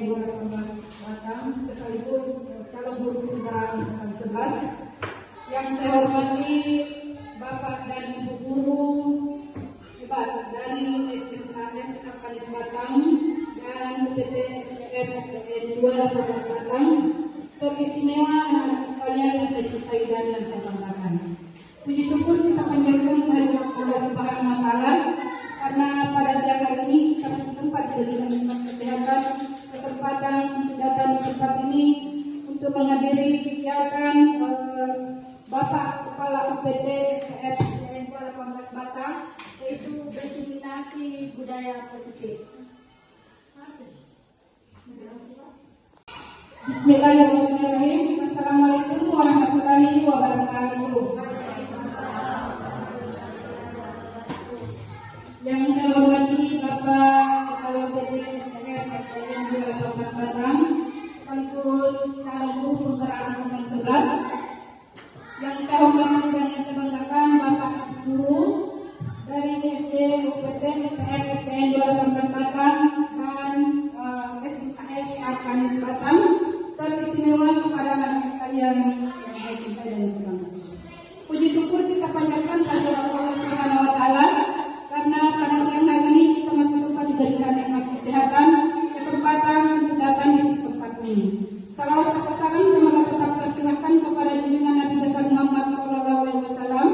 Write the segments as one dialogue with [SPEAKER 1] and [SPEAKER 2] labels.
[SPEAKER 1] PTN 2018 Batam sekaligus calon guru penggerak angkatan 11. Yang saya hormati Bapak dan Ibu guru dari SMKS Akalis Batam dan UPT SPM SPN 2018 Batam, teristimewa anak-anak sekalian yang saya cintai dan saya banggakan. Puji syukur kita panjatkan kehadirat Allah Subhanahu wa Ta'ala karena pada siang hari ini kita masih sempat diberikan nikmat kesehatan, kesempatan untuk datang di tempat ini untuk menghadiri kegiatan Bapak Kepala UPT SPM SPN 2018 Batam, yaitu diseminasi budaya positif. Bismillahirrahmanirrahim. Assalamualaikum warahmatullahi wabarakatuh. Yang saya hormati Bapak Kepala UPT SPM SPN 2018 Batam sekaligus calon guru penggerak angkatan 11. Yang saya hormati dan yang saya banggakan Bapak guru dari SD UPT SPM SPN 2018 Batam dan SMKS Akalis Batam, teristimewa kepada anak sekalian yang saya cintai dan saya banggakan. Puji syukur kita panjatkan kehadirat Allah Subhanahu wa Ta'ala karena pada siang hari ini kita masih sempat diberikan nikmat kesehatan, kesempatan untuk datang di tempat ini. Salawat serta salam semoga tetap tercurahkan kepada junjungan Nabi besar Muhammad SAW,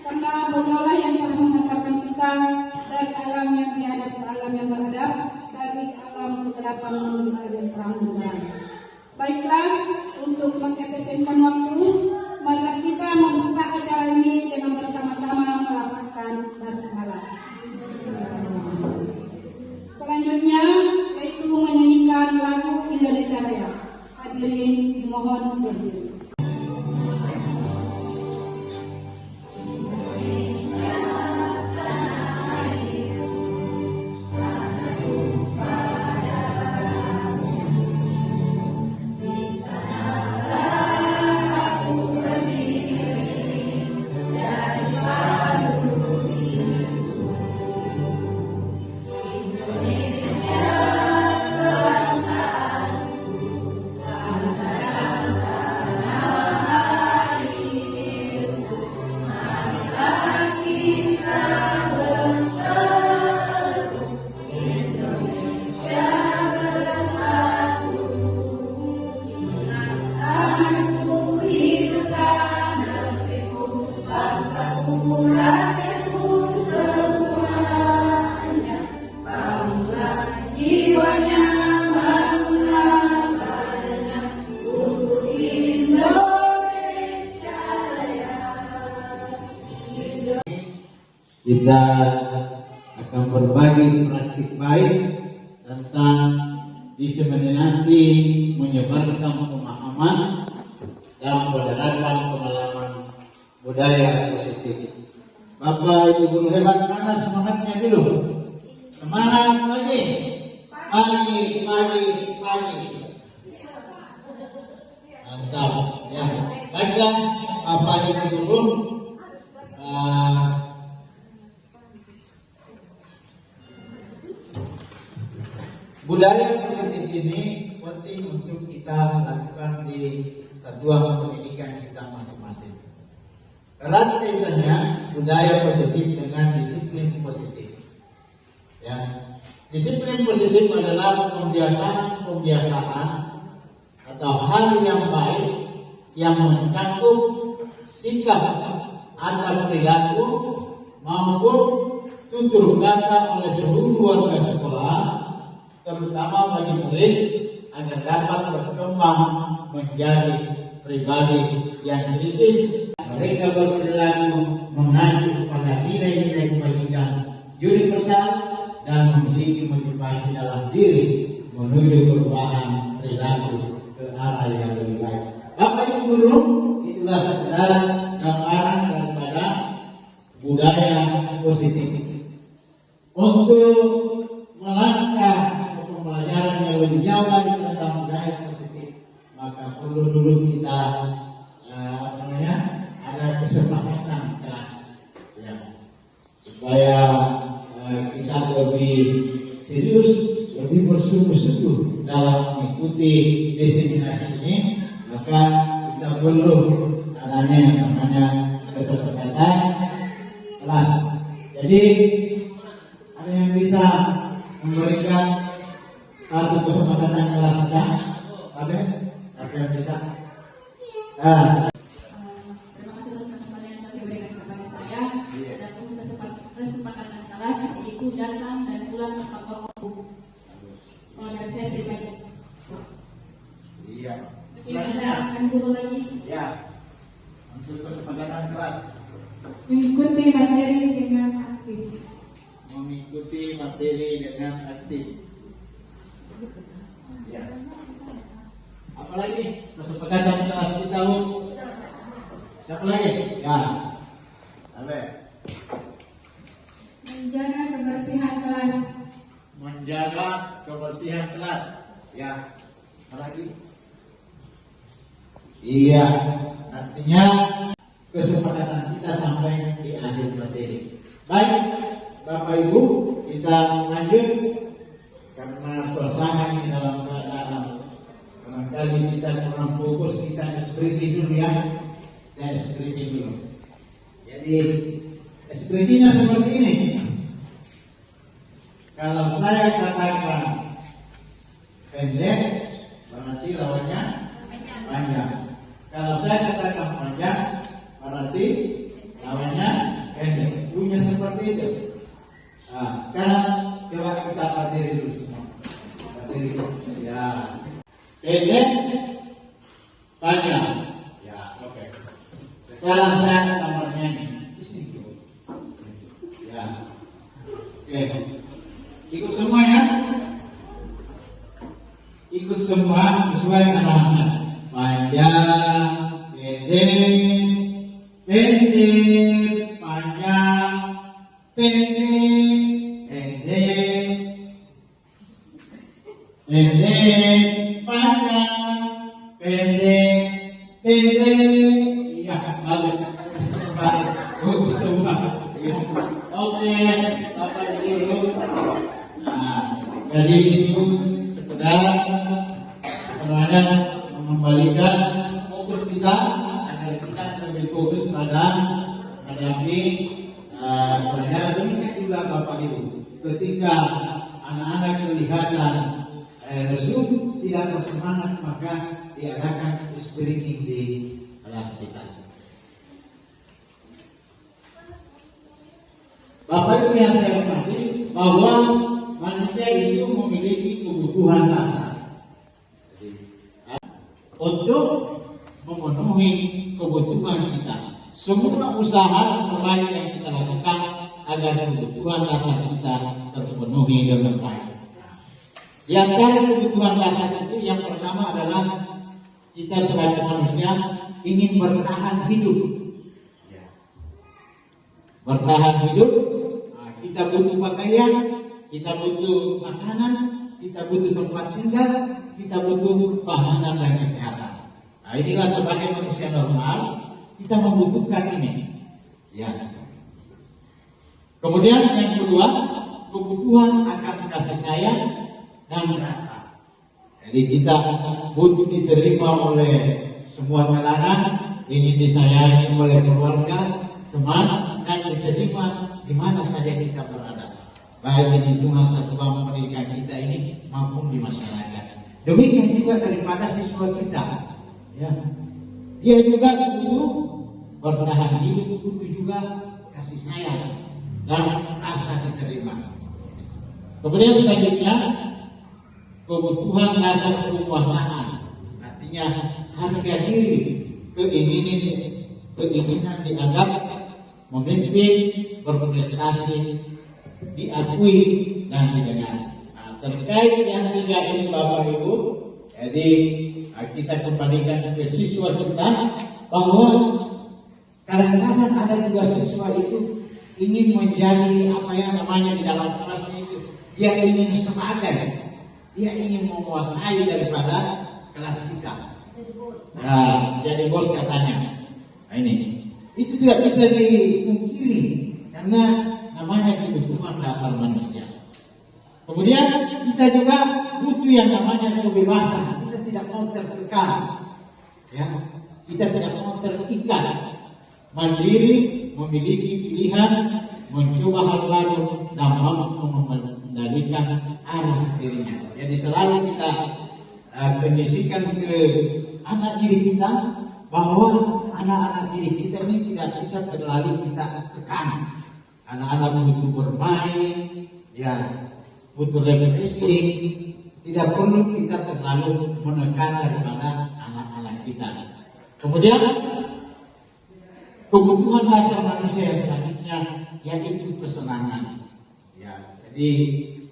[SPEAKER 1] karena beliaulah yang telah mengantarkan kita dari alam yang biadab ke alam yang beradab, dari alam kegelapan menuju alam terang benderang. Baiklah, untuk mengefisienkan waktu, mari kita membuka acara ini dengan bersama-sama melafazkan basmalah. Selanjutnya yaitu menyanyikan lagu Indonesia Raya. Hadirin dimohon berdiri.
[SPEAKER 2] Kita akan berbagi praktik baik tentang diseminasi menyebarkan pemahaman dan penerapan pengalaman budaya positif. Bapak Ibu guru hebat, mana semangatnya dulu? Semangat pagi, pagi, pagi, pagi. Mantap, ya. Baiklah, Bapak Ibu guru. Budaya positif ini penting untuk kita lakukan di satuan pendidikan kita masing-masing. Erat kaitannya budaya positif dengan disiplin positif. Ya, disiplin positif adalah pembiasaan atau hal yang baik yang mencakup sikap atau perilaku maupun tutur kata oleh seluruh warga sekolah, terutama bagi murid agar dapat berkembang menjadi pribadi yang kritis. Mereka berperilaku mengacu pada nilai-nilai kebajikan universal dan memiliki motivasi dalam diri menuju perubahan perilaku ke arah yang lebih baik. Bapak Ibu guru, itulah sekedar gambaran daripada budaya positif. Untuk melangkah pembelajaran yang lebih jauh lagi tentang budaya positif, maka perlu dulu kita ada kesepakatan kelas, ya, supaya kita lebih serius, lebih bersungguh-sungguh dalam mengikuti diseminasi ini, maka kita perlu adanya yang namanya kesepakatan kelas. Jadi ada yang bisa memberikan satu kesepakatan kelas kita? Ada yang bisa?
[SPEAKER 1] Terima kasih atas kesempatan yang telah diberikan kepada saya. Dan untuk kesepakatan kelas yaitu datang dan pulang tepat waktu. Kalau dari saya pribadi.
[SPEAKER 2] Iya.
[SPEAKER 1] Tidak ada akan guru lagi.
[SPEAKER 2] Ya. Untuk kesepakatan kelas.
[SPEAKER 3] Mengikuti materi dengan aktif.
[SPEAKER 2] Mengikuti materi dengan aktif. Ya. Apalagi kesepakatan kelas kita, Bu? Siapa lagi? Ya. Apa?
[SPEAKER 3] Menjaga kebersihan kelas.
[SPEAKER 2] Menjaga kebersihan kelas. Ya. Apalagi? Iya. Artinya kesepakatan kita sampai di akhir materi. Baik, Bapak Ibu, kita lanjut karena suasana ini dalam keadaan barangkali kita kurang fokus, kita screening dulu ya. Kita screening dulu. Jadi screeningnya seperti ini. Kalau saya katakan pendek, berarti lawannya panjang. Kalau saya katakan panjang, berarti lawannya pendek. Punya seperti itu. Nah, sekarang coba kita berdiri dulu semua. Berdiri dulu. Ya. Pendek, panjang. Ya, oke. Sekarang saya nomornya ini. Di sini. Ya. Oke. Ikut semua ya. Ikut semua sesuai arahan. Panjang, pendek, pendek, panjang, pendek, pendek, pendek, panjang, pendek, pendek. Iya, bagus. Bagus semua. Ya. Oke, Bapak Ibu. Nah, jadi itu sekedar sebenarnya mengembalikan fokus kita agar kita lebih fokus pada menghadapi pelajaran. Demikian juga Bapak Ibu, ketika anak-anak kelihatan lesu, tidak bersemangat, maka diadakan screening di kelas kita. Bapak Ibu yang saya hormati, bahwa manusia itu memiliki kebutuhan dasar untuk memenuhi kebutuhan kita. Semua usaha terbaik yang kita lakukan agar kebutuhan dasar kita terpenuhi dengan baik. Di antara kebutuhan dasar itu yang pertama adalah kita sebagai manusia ingin bertahan hidup. Bertahan hidup, kita butuh pakaian, kita butuh makanan, kita butuh tempat tinggal, kita butuh bahanan dan kesehatan. Nah, inilah sebagai manusia normal kita membutuhkan ini. Ya. Kemudian yang kedua, kebutuhan akan kasih sayang dan rasa. Jadi kita butuh diterima oleh semua kalangan, ingin disayangi oleh keluarga, teman, dan diterima di mana saja kita berada. Baik di lingkungan satuan pendidikan kita ini maupun di masyarakat. Demikian juga daripada siswa kita. Ya. Dia juga butuh bertahan hidup, butuh juga kasih sayang dan rasa diterima. Kemudian selanjutnya kebutuhan dasar kekuasaan, artinya harga diri, keinginan dianggap memimpin, berprestasi, diakui dan didengar. Nah, terkait yang tiga ini Bapak Ibu, jadi kita kembalikan ke siswa kita bahwa kadang-kadang ada juga siswa itu ingin menjadi apa yang namanya di dalam kelasnya itu, dia ingin sebagai, dia ingin menguasai daripada kelas kita. Nah, jadi bos katanya. Nah, ini itu tidak bisa dipungkiri karena namanya kebutuhan dasar manusia. Kemudian kita juga butuh yang namanya kebebasan. Kita tidak mau tertekan, ya. Kita tidak mau terikat. Mandiri, memiliki pilihan, mencoba hal baru dan mampu mengendalikan arah dirinya. Jadi selalu kita penyisikan ke anak diri kita bahwa anak-anak diri kita ini tidak bisa terlalu kita tekan. Anak-anak butuh bermain, ya, butuh refreshing. Tidak perlu kita terlalu menekan daripada anak-anak kita. Kemudian kebutuhan dasar manusia selanjutnya yaitu kesenangan. Ya, jadi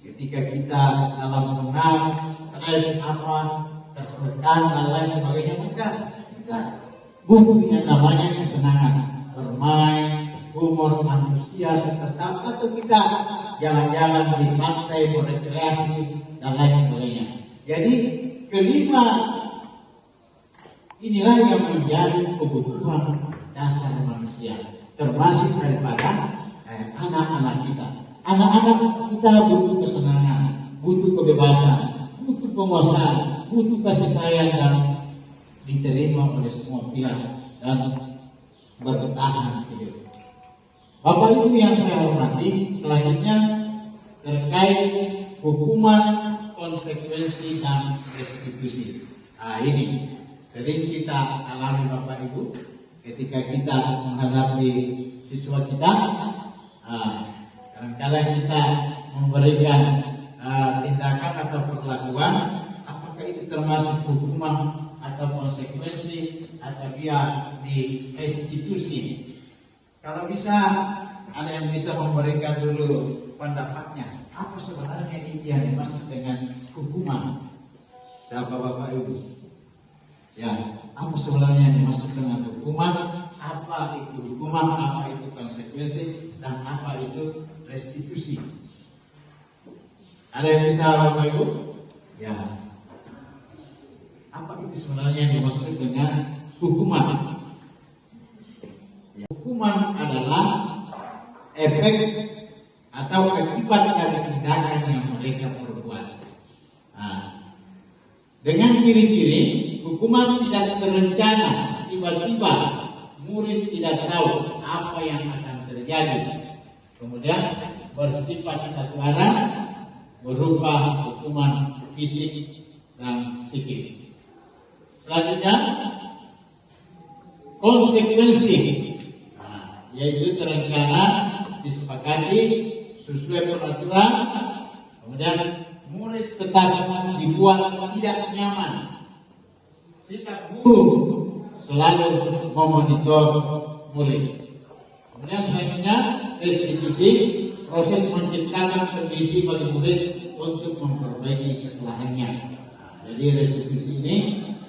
[SPEAKER 2] ketika kita dalam tenang, stres apa, tertekan dan lain sebagainya, maka kita butuh yang namanya kesenangan, bermain, humor, antusias, tetap, atau kita jalan-jalan di pantai, berrekreasi dan lain sebagainya. Jadi kelima inilah yang menjadi kebutuhan dasar manusia, termasuk daripada anak-anak kita. Anak-anak kita butuh kesenangan, butuh kebebasan, butuh penguasaan, butuh kasih sayang dan diterima oleh semua pihak dan bertahan hidup. Bapak Ibu yang saya hormati, selanjutnya terkait hukuman, konsekuensi dan restitusi. Nah, ini sering kita alami Bapak Ibu ketika kita menghadapi siswa kita. Kadang-kadang kita memberikan tindakan atau perlakuan, apakah itu termasuk hukuman atau konsekuensi atau dia di restitusi. Kalau bisa ada yang bisa memberikan dulu pendapatnya, apa sebenarnya ini yang dimaksud dengan hukuman? Siapa Bapak Ibu? Ya, apa sebenarnya yang dimaksud dengan hukuman? Apa itu hukuman? Apa itu konsekuensi? Dan apa itu restitusi? Ada yang bisa Bapak Ibu? Ya. Apa itu sebenarnya yang dimaksud dengan hukuman? Ya, hukuman adalah efek atau akibat dari tindakan yang mereka perbuat. Nah, dengan ciri-ciri hukuman tidak terencana, tiba-tiba murid tidak tahu apa yang akan terjadi. Kemudian bersifat satu arah, berupa hukuman fisik dan psikis. Selanjutnya konsekuensi, yaitu terencana, disepakati, sesuai peraturan. Kemudian murid tetap dibuat tidak nyaman. Sikap guru selalu memonitor murid. Kemudian selanjutnya restitusi, proses menciptakan kondisi bagi murid untuk memperbaiki kesalahannya. Jadi restitusi ini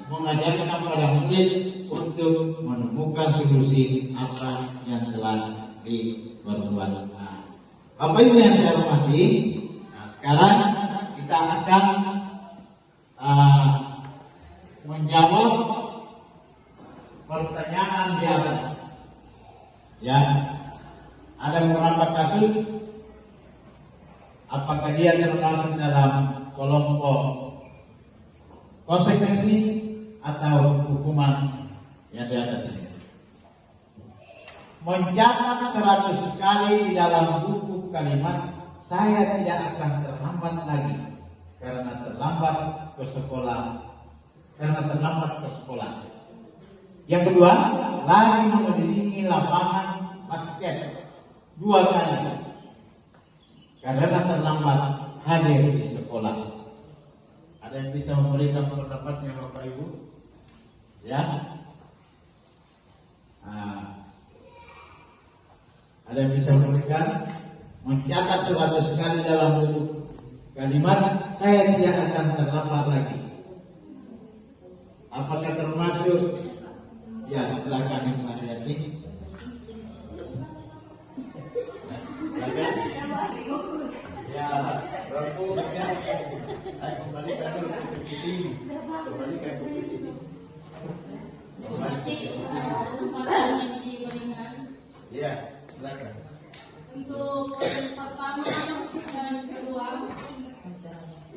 [SPEAKER 2] mengajarkan kepada murid untuk menemukan solusi apa yang telah diperbuat. Bapak Ibu yang saya hormati, sekarang kita akan menjawab pertanyaan di atas. Ya, ada beberapa kasus. Apakah dia termasuk dalam kelompok konsekuensi atau hukuman yang di atas ini? Mencatat 100 kali di dalam buku kalimat saya tidak akan terlambat lagi karena terlambat ke sekolah. Yang kedua, lari mengelilingi lapangan basket 2 kali karena terlambat hadir di sekolah. Ada yang bisa memberikan pendapatnya Bapak Ibu? Ya. Ada yang bisa memberikan? Mencatat 100 kali dalam buku kalimat saya tidak akan terlambat lagi. Apakah termasuk? Ya, silakan yang menghayati. Ya, kembalikan dulu ke ini. Kembalikan ke ini.
[SPEAKER 1] Terima kasih atas kesempatan yang diberikan.
[SPEAKER 2] Ya, silakan.
[SPEAKER 1] Untuk pertama dan kedua,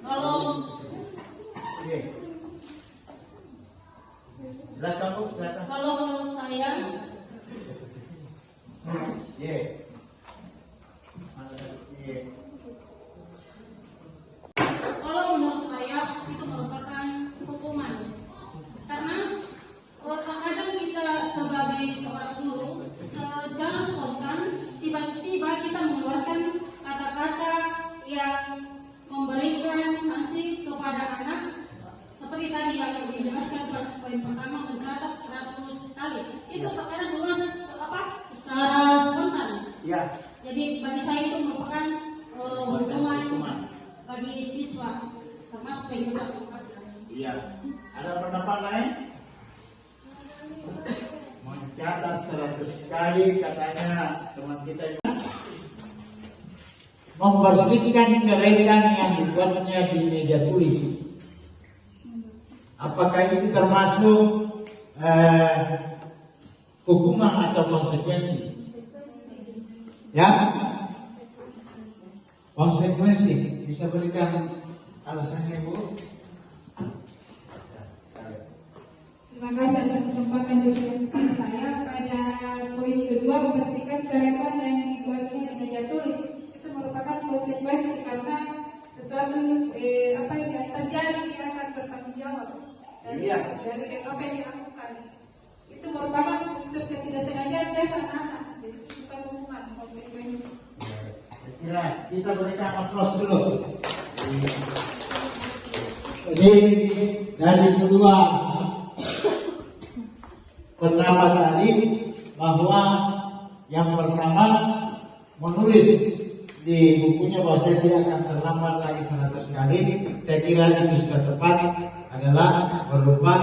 [SPEAKER 1] kalau
[SPEAKER 2] Silakan Bu, silakan.
[SPEAKER 1] Kalau menurut saya, kalau menurut saya itu merupakan hukuman. Karena terkadang kita sebagai seorang guru secara spontan tiba-tiba kita mengeluarkan kata-kata yang memberikan sanksi kepada anak. Seperti tadi yang dijelaskan poin pertama, mencatat 100 kali. Itu terkadang luas secara spontan.
[SPEAKER 2] Ya.
[SPEAKER 1] Jadi bagi saya itu merupakan hukuman bagi siswa, termasuk juga.
[SPEAKER 2] Iya. Ada pendapat lain? Mencatat 100 kali katanya teman kita juga. Membersihkan keretan yang dibuatnya di meja tulis. Apakah itu termasuk hukuman atau konsekuensi? Ya, konsekuensi. Bisa berikan alasannya, Bu?
[SPEAKER 3] Terima kasih atas kesempatan diskusi saya. Pada poin kedua, membersihkan coretan yang dibuatnya di meja tulis. Itu merupakan konsekuensi karena sesuatu apa yang terjadi dia akan bertanggung jawab dari apa yang dilakukan. Itu merupakan unsur ketidaksengajaan dasar anak. Jadi itu bukan hukuman, konsekuensi.
[SPEAKER 2] Kira kita berikan aplaus dulu. Jadi dari kedua pendapat tadi bahwa yang pertama menulis di bukunya bahwa saya tidak akan terlambat lagi 100 kali, saya kira itu sudah tepat, adalah berupa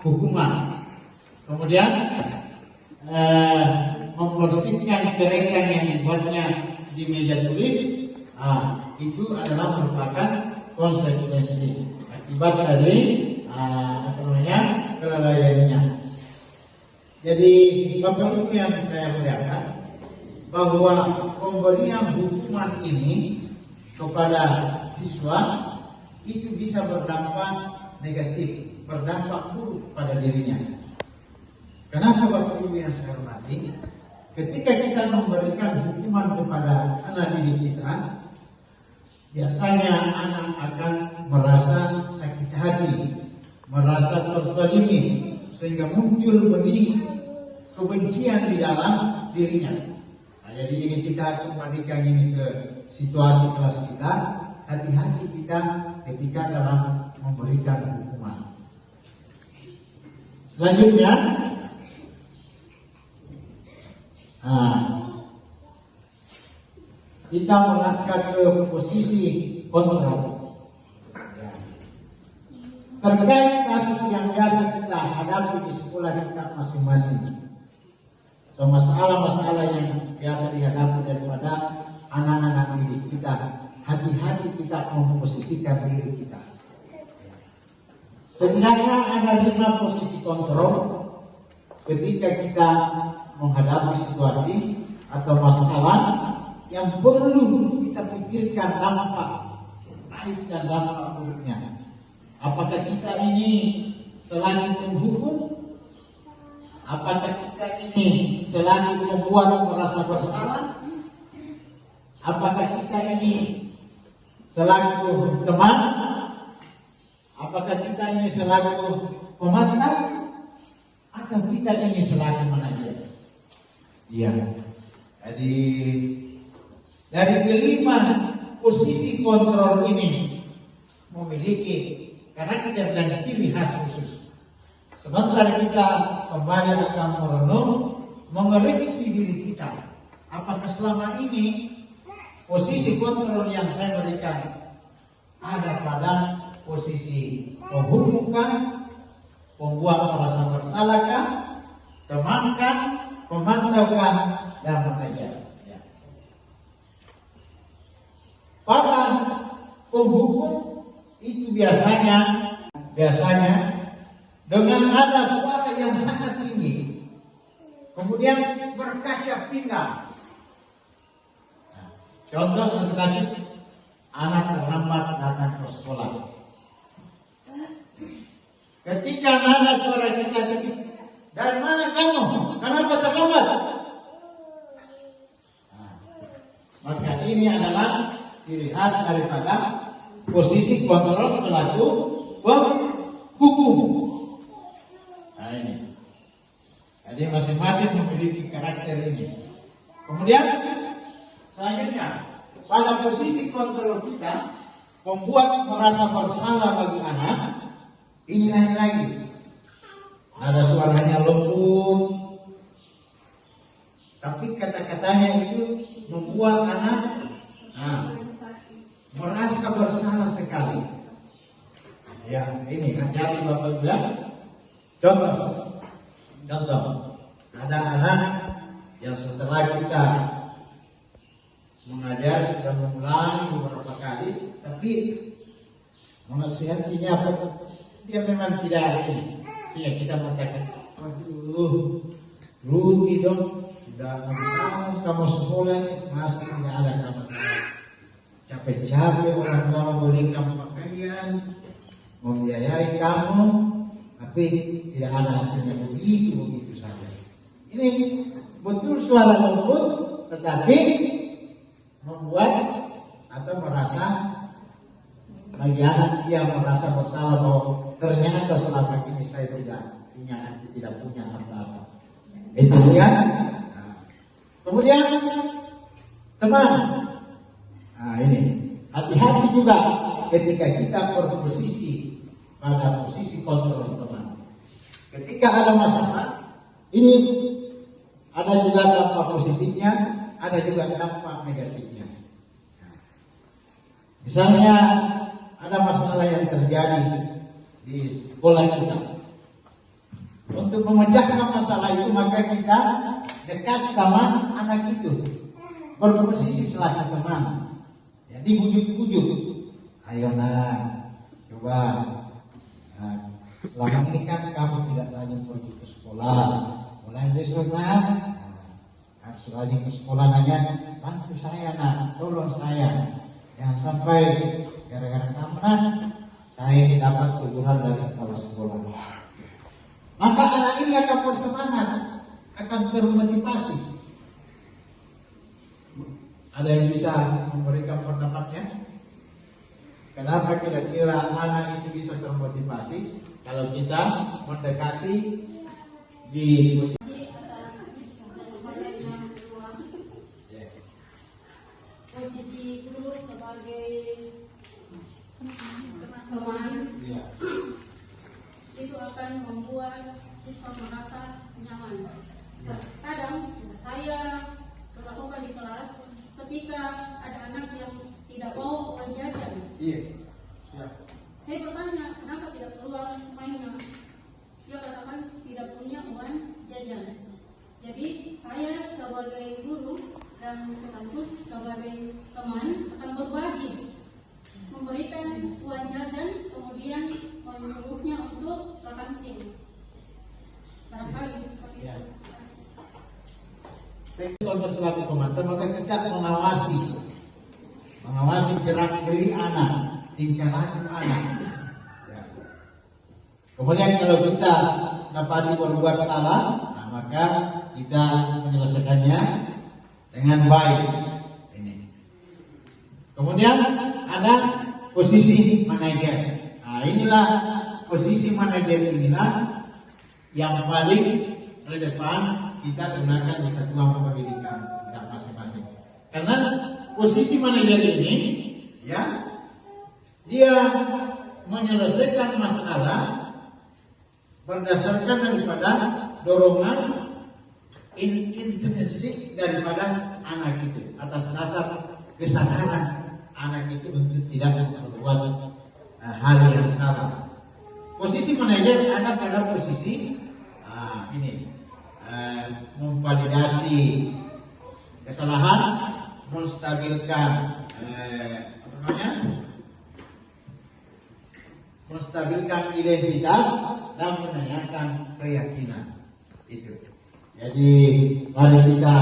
[SPEAKER 2] hukuman. Kemudian membersihkan kerekan yang dibuatnya di meja tulis, itu adalah merupakan konsekuensi akibat dari kelalaiannya. Jadi Bapak Ibu yang saya muliakan, bahwa pemberian hukuman ini kepada siswa itu bisa berdampak negatif, berdampak buruk pada dirinya. Kenapa Bapak Ibu yang saya hormati? Ketika kita memberikan hukuman kepada anak didik kita, biasanya anak akan merasa sakit hati, merasa terzalimi, sehingga muncul benih kebencian di dalam dirinya. Nah, jadi ini kita kembalikan ini ke situasi kelas kita. Hati-hati kita ketika dalam memberikan hukuman. Selanjutnya, kita mengangkat ke posisi kontrol. Terkait kasus yang biasa kita hadapi di sekolah kita masing-masing, atau masalah-masalah yang biasa dihadapi daripada anak-anak didik kita, hati-hati kita memposisikan diri kita. Setidaknya ada 5 posisi kontrol ketika kita menghadapi situasi atau masalah yang perlu kita pikirkan dampak baik dan dampak buruknya. Apakah kita ini selalu menghukum? Apakah kita ini selalu membuat merasa bersalah? Apakah kita ini selalu teman? Apakah kita ini selalu pemantau? Atau kita ini selalu menajar? Iya. Jadi dari kelima posisi kontrol ini memiliki karakter dan ciri khas khusus. Sebentar kita kembali akan merenung, mengoreksi diri kita. Apakah selama ini posisi kontrol yang saya berikan ada pada posisi menghukumkan, membuat merasa bersalahkah, temankan, memantaukan, dan mengajar. Ya. Pada penghukum itu biasanya dengan nada suara yang sangat tinggi, kemudian berkaca pinggang. Nah, contoh satu kasus, anak terlambat datang ke sekolah. Ketika nada suara kita dari mana kamu? Kenapa terlambat? Nah, maka ini adalah ciri khas daripada posisi kontrol selaku penghukum. Nah ini. Jadi masing-masing memiliki karakter ini. Kemudian selanjutnya, pada posisi kontrol kita membuat merasa bersalah bagi anak, ini naik lagi. Ada suaranya lembut, tapi kata-katanya itu membuat anak merasa bersalah sekali. Ya, ini jadi Bapak bilang contoh, ada anak yang setelah kita mengajar sudah mengulangi beberapa kali, tapi menasihatinya apa? Dia memang tidak ini. Sehingga kita mengatakan, waduh, rugi dong. Sudah 6 tahun kamu sekolah masih tidak ada kabar. Capek-capek orang tua beli kamu pakaian, membiayai kamu, tapi tidak ada hasilnya, begitu saja. Ini betul suara lembut, tetapi membuat atau merasa bagi anak dia merasa bersalah bahwa ternyata selama ini saya tidak punya apa-apa. Itu dia. Kemudian teman. Nah ini hati-hati juga ketika kita berposisi pada posisi kontrol teman. Ketika ada masalah, ini ada juga dampak positifnya, ada juga dampak negatifnya. Misalnya ada masalah yang terjadi di sekolah kita. Untuk memecahkan masalah itu maka kita dekat sama anak itu, berposisi selaku teman. Jadi bujuk-bujuk, ayo nak, coba. Nah, selama ini kan kamu tidak rajin pergi ke sekolah, mulai besok nak harus rajin ke sekolah, nanya, bantu saya nak, tolong saya, jangan sampai gara-gara kamu nak saya ini dapat teguran dari kepala sekolah. Maka anak ini akan bersemangat, akan termotivasi. Ada yang bisa memberikan pendapatnya? Kenapa kira-kira anak itu bisa termotivasi? Kalau kita mendekati di
[SPEAKER 1] posisi guru sebagai teman, itu akan membuat siswa merasa nyaman. Kadang saya melakukan di kelas ketika ada anak yang tidak mau uang jajan. Saya bertanya, kenapa tidak keluar mainnya? Dia katakan tidak punya uang jajan. Jadi saya sebagai guru dan sekaligus sebagai teman akan berbagi, memberikan uang jajan, kemudian menyuruhnya untuk ke kantin. Barangkali seperti itu.
[SPEAKER 2] Contoh selaku pemantau, maka kita mengawasi gerak-gerik anak, tingkah laku anak. Kemudian kalau kita dapati berbuat salah, maka kita menyelesaikannya dengan baik. Ini. Kemudian ada posisi manajer. Nah, inilah posisi manajer inilah yang paling relevan kita gunakan di satuan pendidikan kita masing-masing. Karena posisi manajer ini, ya, dia menyelesaikan masalah berdasarkan daripada dorongan intrinsik daripada anak itu, atas dasar kesadaran anak itu untuk tidak membuat hal yang salah. Posisi manajer ada pada posisi memvalidasi kesalahan, menstabilkan menstabilkan identitas dan menanyakan keyakinan itu. Jadi mari kita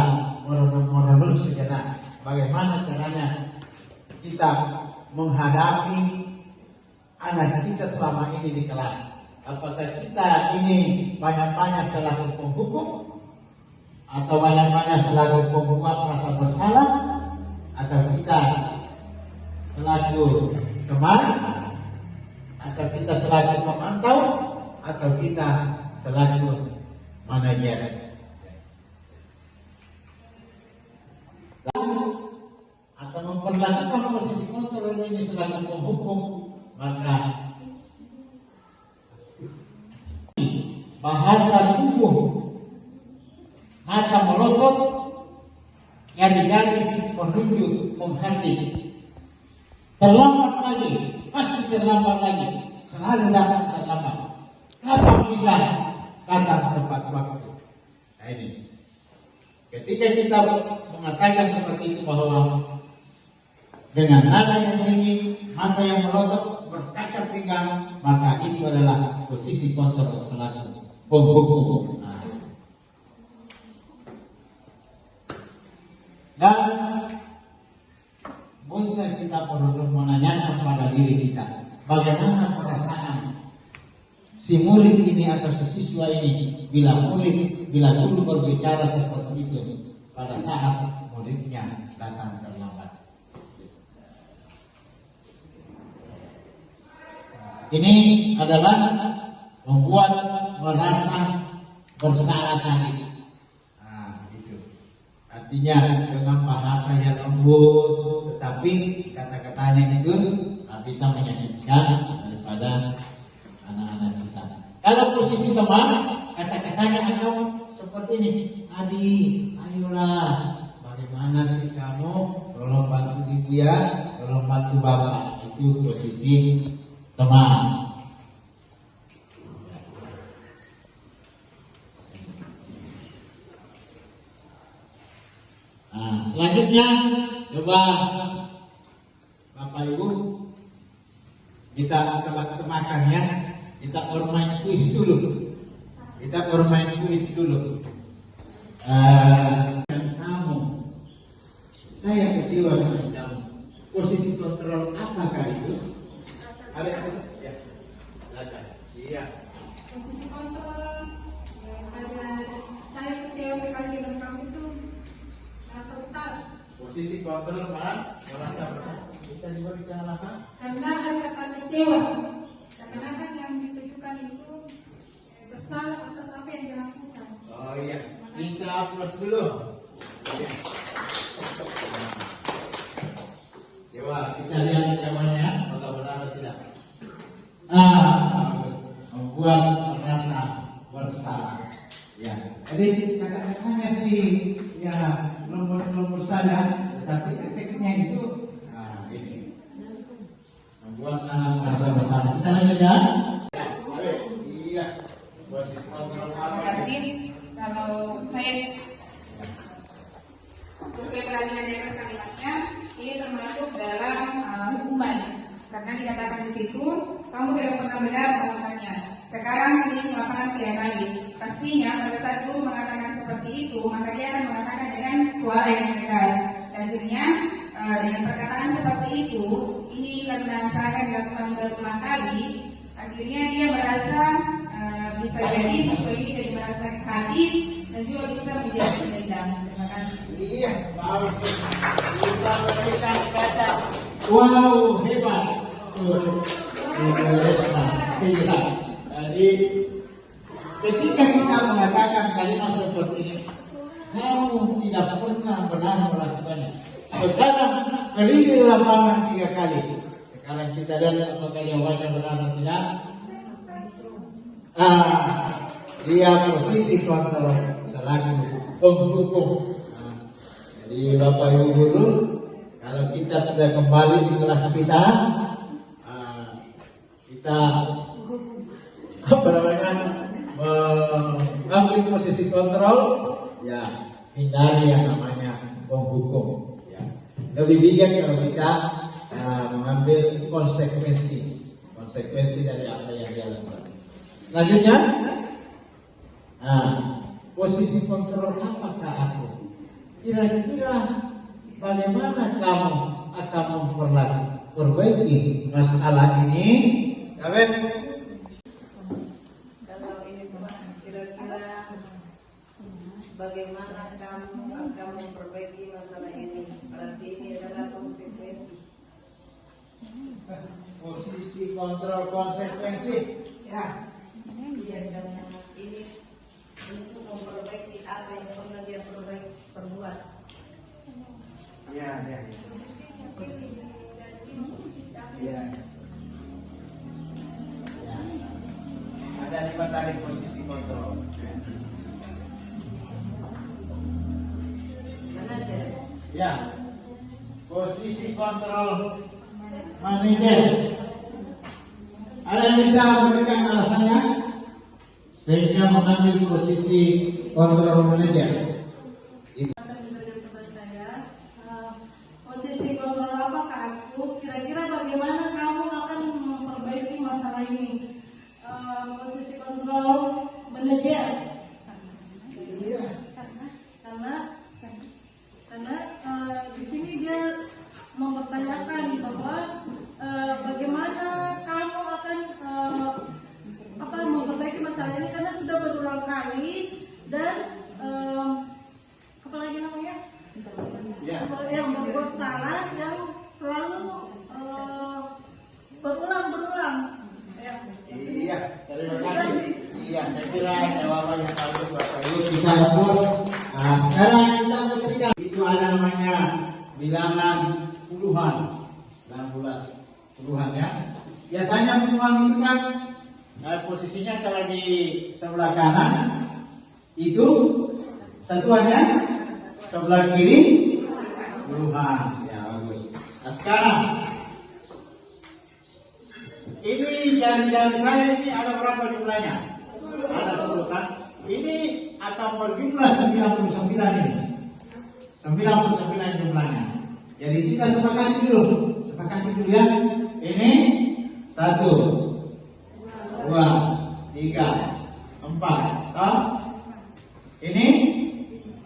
[SPEAKER 2] merenung sejenak bagaimana caranya kita menghadapi anak kita selama ini di kelas. apakah kita ini banyak-banyak selaku penghukum atau banyak-banyak selaku pembuat rasa bersalah, atau kita selaku teman, atau kita selaku pemantau, atau kita selaku manajer, atau memperlakukan posisi kontrol ini selaku penghukum, maka bahasa tubuh, mata melotot, jari-jari menunjuk, menghardik. Terlambat lagi, pasti terlambat lagi, selalu datang terlambat. Kapan bisa datang tepat waktu? Nah ini, ketika kita mengatakan seperti itu bahwa dengan nada yang tinggi, mata yang melotot, berkaca pinggang, maka itu adalah posisi kontrol selaku penghukum. Nah. Dan bisa kita perlu menanyakan pada diri kita, bagaimana perasaan si murid ini atau si siswa ini bila guru berbicara seperti itu pada saat muridnya datang terlambat. Ini adalah membuat merasa bersalah tadi. Nah, itu. Artinya dengan bahasa yang lembut, tetapi kata-katanya itu bisa menyakitkan daripada anak-anak kita. Kalau posisi teman, kata-katanya akan seperti ini. Adi, ayolah, bagaimana sih kamu? Tolong bantu ibu ya, tolong bantu bapak. Itu posisi teman. Nah, selanjutnya coba Bapak Ibu kita tebak-tebakan ya. Kita bermain kuis dulu. Kamu, saya kecewa dengan kamu. Posisi kontrol apakah itu? Ada posisi ya. Iya.
[SPEAKER 3] Posisi kontrol ada saya kecewa sekali dengan kamu itu merasa besar.
[SPEAKER 2] Posisi kontrol merasa besar. Kita juga bisa alasan.
[SPEAKER 3] Karena ada kata kecewa. Karena kan yang ditujukan itu bersalah atas apa yang dilakukan.
[SPEAKER 2] Oh iya, kita plus dulu. Coba kita lihat jawabannya, apakah benar atau tidak. Membuat merasa bersalah. Ya, jadi kata-katanya sih ya belum bersalah, tetapi efeknya itu ini membuat anak merasa bersalah. Kita lanjut ya. Iya.
[SPEAKER 1] Terima kasih. Kalau saya sesuai pelatihan di atas kalimatnya, ini termasuk dalam hukuman. Karena dikatakan di situ, kamu tidak pernah benar melakukannya. Sekarang ini melakukan 3 kali. Pastinya pada saat guru mengatakan seperti itu, maka dia akan mengatakan dengan suara yang tegas. Dan akhirnya dengan perkataan seperti itu, ini karena seakan dilakukan berulang kali, akhirnya dia merasa bisa jadi siswa ini jadi merasa hati dan juga bisa menjadi dendam. Terima kasih.
[SPEAKER 2] Iya, bagus. Kita berikan kata, wow, hebat. Iya. Jadi ketika kita mengatakan kalimat seperti ini, kamu tidak pernah benar melakukannya. Sekarang beri di lapangan 3 kali. Sekarang kita lihat apakah jawabannya benar atau tidak. Dia posisi kontrol selaku penghukum. Jadi Bapak Ibu guru, kalau kita sudah kembali di kelas kita mengambil posisi kontrol, ya hindari yang namanya penghukum. Ya. Lebih bijak kalau kita mengambil konsekuensi dari apa yang dia lakukan. Selanjutnya, posisi kontrol apakah aku? Kira-kira bagaimana kamu akan memperbaiki masalah ini?
[SPEAKER 4] bagaimana kamu akan memperbaiki masalah ini? Berarti ini adalah konsekuensi.
[SPEAKER 2] Posisi kontrol konsekuensi. Ya.
[SPEAKER 4] Iya, karena ini untuk memperbaiki apa yang pernah dia perbuat.
[SPEAKER 2] Ya, ya. Ya. Ya. Ada 5 tadi posisi kontrol.
[SPEAKER 4] Manajer.
[SPEAKER 2] Ya. Posisi kontrol manajer. Ada yang bisa memberikan alasannya sehingga mengambil posisi kontrol manajer?
[SPEAKER 3] Posisi kontrol apakah aku? Kira-kira bagaimana kamu akan memperbaiki masalah ini? Posisi kontrol manajer. Karena di sini dia mempertanyakan bahwa bagaimana kamu akan memperbaiki masalah ini karena sudah berulang kali dan apa lagi namanya? Yang berbuat salah yang selalu berulang-berulang.
[SPEAKER 2] Iya, terima kasih. Iya, saya kira jawabannya bagus Bapak Ibu. Kita hapus. Nah, sekarang kita berikan itu ada namanya bilangan puluhan, dalam bulan puluhan ya. Biasanya puluhan itu kan posisinya kalau di sebelah kanan itu satuannya, sebelah kiri puluhan. Ya bagus. Nah sekarang ini jari-jari saya ini ada berapa jumlahnya? Ada 10 kan? Ini akan berjumlah 99 ini. 99 jumlahnya. Jadi kita sepakati dulu ya. Ini 1, 2, 3, 4. Toh? Ini.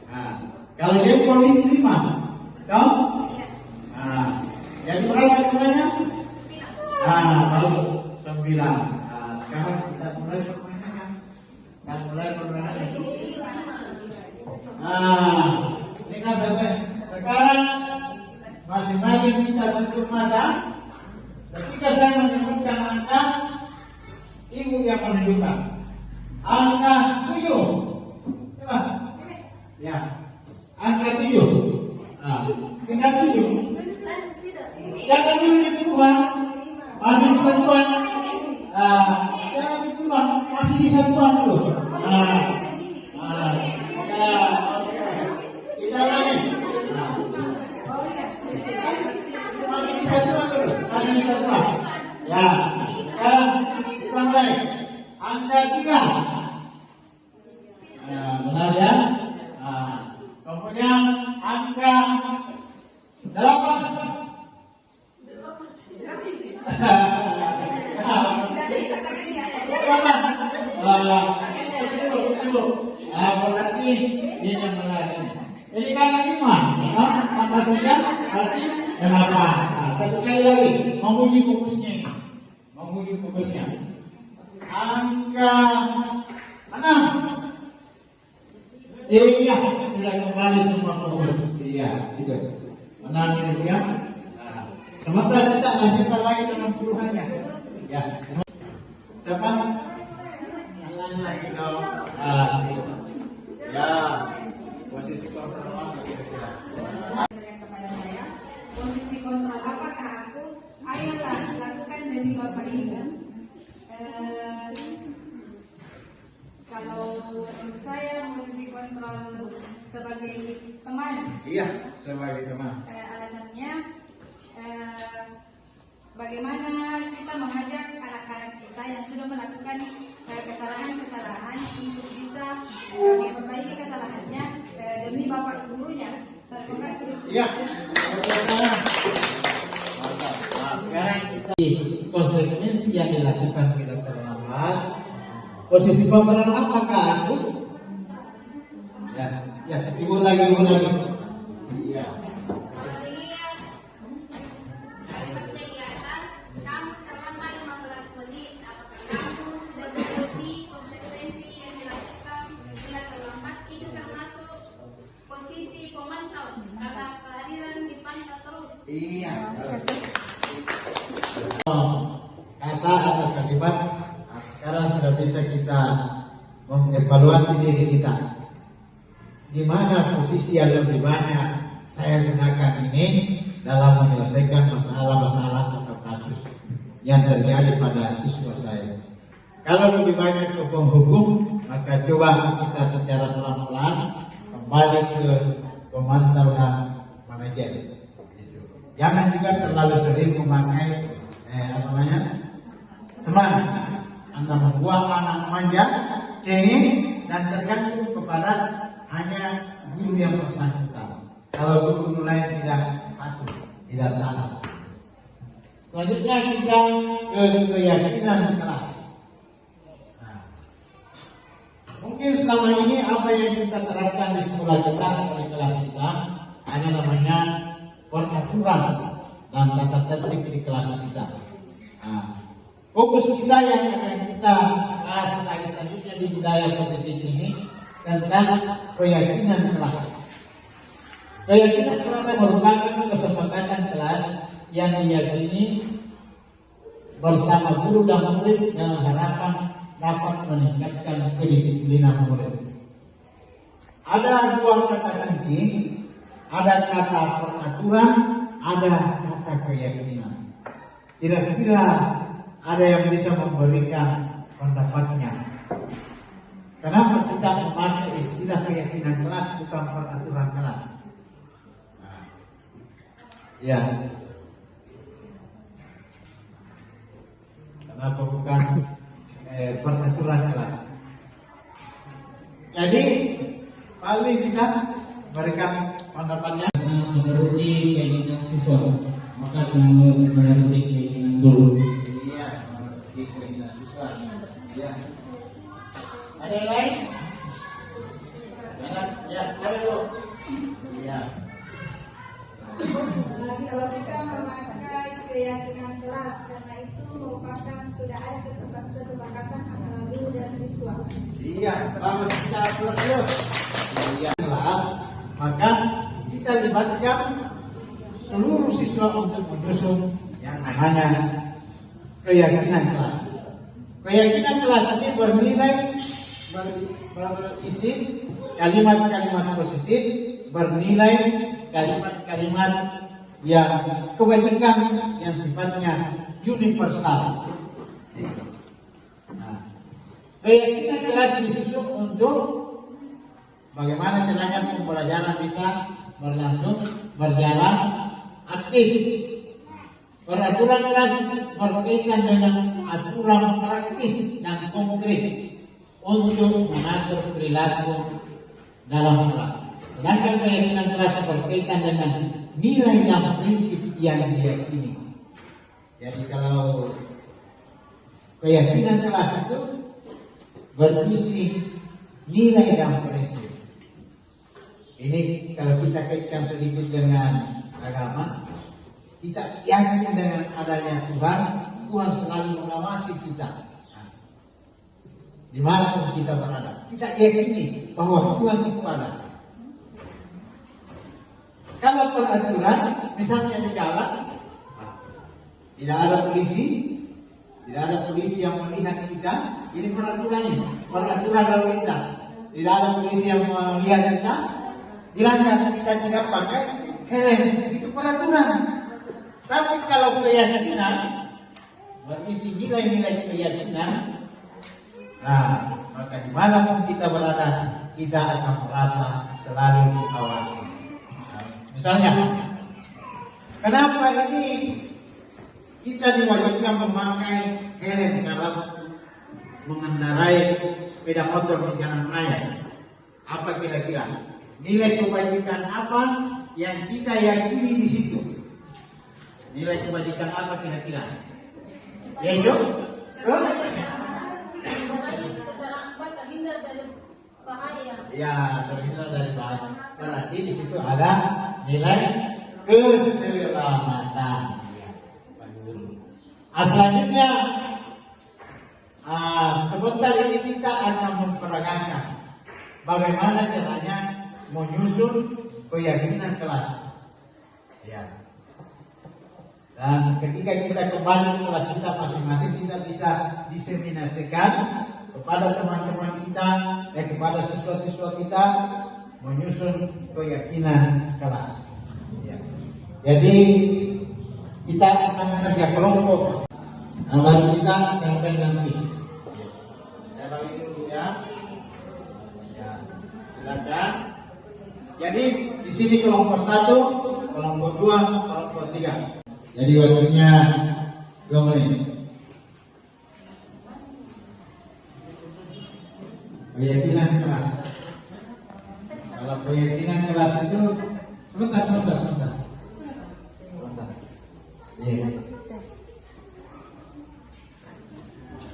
[SPEAKER 2] Nah, kalau dia politik 5. Toh? Nah, jadi berapa jumlahnya? Nah, baru 9. Nah, sekarang kita mulai permainannya. Nah, ini kan sampai sekarang masing-masing kita tutup mata. Ketika saya menyebutkan angka, ibu yang menunjukkan angka 7. Coba. Ya, angka 7. Nah, tinggal 7. Jangan dulu di puluhan. Masih di satuan. Jangan di puluhan, masih di satuan dulu. Kita lagi. Masih di satuan dulu. Masih di satuan. Ya, sekarang kita mulai. Angka 3. Benar ya. Kemudian angka 8. Berarti ini yang menarik. Ini kan 5, tambah 3 berarti 8. Nah, satu kali lagi menguji fokusnya ini. Menguji fokusnya. Angka 6. Iya, sudah kembali semua fokus. Iya, itu. 6 ini ya. Sementara kita lanjutkan lagi dengan puluhannya. Ya. Siapa? Yang lagi dong. Ya. Posisi kontrol apa kira-kira?
[SPEAKER 1] Kepada saya, posisi kontrol apakah aku? Ayolah lakukan demi Bapak Ibu. Kalau menurut saya posisi kontrol sebagai teman.
[SPEAKER 2] Iya, sebagai teman.
[SPEAKER 1] Alasannya bagaimana kita mengajak anak-anak kita yang sudah melakukan kesalahan-kesalahan untuk bisa memperbaiki kesalahannya demi bapak gurunya. Terima kasih.
[SPEAKER 2] Iya. Nah, sekarang kita konsekuensi yang dilakukan tidak terlambat. Posisi kontrol apakah aku? Ya, ibu lagi. Iya.
[SPEAKER 5] Konsekuensi yang dilakukan bila terlambat itu termasuk
[SPEAKER 2] hebat. Nah, sekarang sudah bisa kita mengevaluasi diri kita. Di mana posisi yang lebih banyak saya gunakan ini dalam menyelesaikan masalah-masalah atau kasus yang terjadi pada siswa saya. Kalau lebih banyak ke hukum, maka coba kita secara pelan-pelan kembali ke pemantauan manajer. Jangan juga terlalu sering memakai teman. Anda membuat anak manja, cengeng, dan tergantung kepada hanya guru yang bersangkutan. Kalau guru lain tidak patuh, tidak taat. Selanjutnya kita ke keyakinan kelas. Nah, mungkin selama ini apa yang kita terapkan di sekolah kita, di kelas kita, ada namanya peraturan dan tata tertib di kelas kita. Nah, fokus kita yang akan kita bahas selanjutnya di budaya positif ini tentang keyakinan kelas. Keyakinan kelas merupakan kesepakatan kelas yang diyakini bersama guru dan murid dengan harapan dapat meningkatkan kedisiplinan murid. Ada dua kata kunci, ada kata peraturan, ada kata keyakinan. Kira-kira ada yang bisa memberikan pendapatnya. Kenapa kita memakai istilah keyakinan kelas bukan peraturan kelas? Nah, ya. Kenapa bukan peraturan kelas? Jadi paling bisa memberikan pendapatnya
[SPEAKER 5] menuruti keinginan siswa, maka dengan menuruti keinginan guru.
[SPEAKER 2] Iya, menuruti keinginan siswa. Iya. Ada yang lain? Ya, saya dulu. Iya.
[SPEAKER 3] Kalau kita memakai keyakinan kelas, karena itu merupakan sudah ada kesepakatan antara guru dan siswa.
[SPEAKER 2] Iya, bagus kita atur dulu. Iya, kelas, maka kita libatkan seluruh siswa untuk menyusun yang namanya keyakinan kelas. Keyakinan kelas ini berisi kalimat-kalimat positif, bernilai kalimat-kalimat yang kebajikan yang sifatnya universal. Nah, keyakinan kelas disusun untuk bagaimana caranya pembelajaran bisa berjalan aktif. Peraturan kelas berkaitan dengan aturan praktis dan konkret untuk mengatur perilaku dalam kelas. Sedangkan keyakinan kelas berkaitan dengan nilai dan prinsip yang diyakini. Jadi kalau keyakinan kelas itu berisi nilai dan prinsip. Ini kalau kita kaitkan sedikit dengan agama, kita yakin dengan adanya Tuhan, Tuhan selalu mengawasi kita. Dimanapun kita berada, kita yakini bahwa Tuhan itu ada. Kalau peraturan, misalnya di jalan, tidak ada polisi yang melihat kita, ini peraturannya, peraturan lalu lintas. Tidak ada polisi yang melihat kita, dilanggar kita tidak pakai helm, itu peraturan. Tapi kalau keyakinan berisi nilai-nilai keyakinan, nah maka dimanapun kita berada, kita akan merasa selalu diawasi. Nah, misalnya, kenapa ini kita diwajibkan memakai helm kalau mengendarai sepeda motor di jalan raya? Apa kira-kira nilai kebajikan apa yang kita yakini di situ? Nilai kebajikan apa kira-kira? Yaitu ya, terhindar dari bahaya. Berarti di situ ada nilai keselamatan. Selanjutnya, sebentar ini kita akan memperagakan bagaimana caranya menyusun keyakinan kelas. Ya. Dan ketika kita kembali ke kelas kita masing-masing, kita bisa diseminasikan kepada teman-teman kita dan kepada siswa-siswa kita menyusun keyakinan kelas. Ya. Jadi kita akan kerja kelompok. Baru kita akan nanti. Ya, bagi dulu ya. Ya, silakan. Jadi di sini kelompok 1, kelompok 2, kelompok 3. Jadi waktunya 2 menit. Keyakinan kelas. Kalau keyakinan kelas itu sebentar. Ya.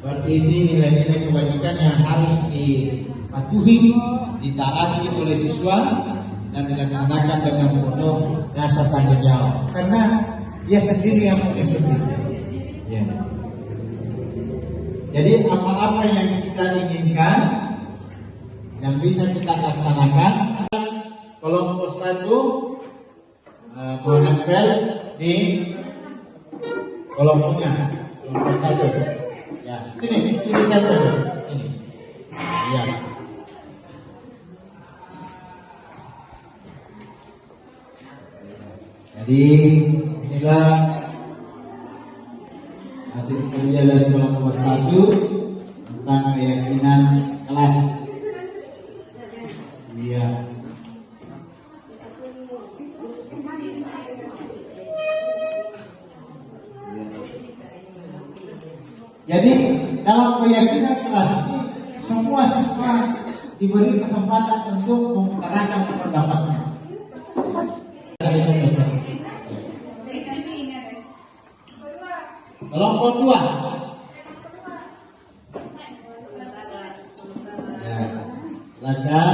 [SPEAKER 2] Berisi nilai-nilai kebajikan yang harus dipatuhi, ditaati oleh siswa dan dilaksanakan dengan penuh rasa tanggung jawab. Karena dia sendiri yang menyusun. Ya. Jadi apa-apa yang kita inginkan yang bisa kita laksanakan, kelompok 1 menempel di kelompoknya, kelompok 1. Ya, sini satu, ini. Ya. Jadi inilah hasil kerja dari kelompok 1 tentang keyakinan kelas. Iya. Jadi dalam keyakinan kelas ini semua siswa diberi kesempatan untuk mengutarakan pendapatnya. Kelompok 2. Ya, silakan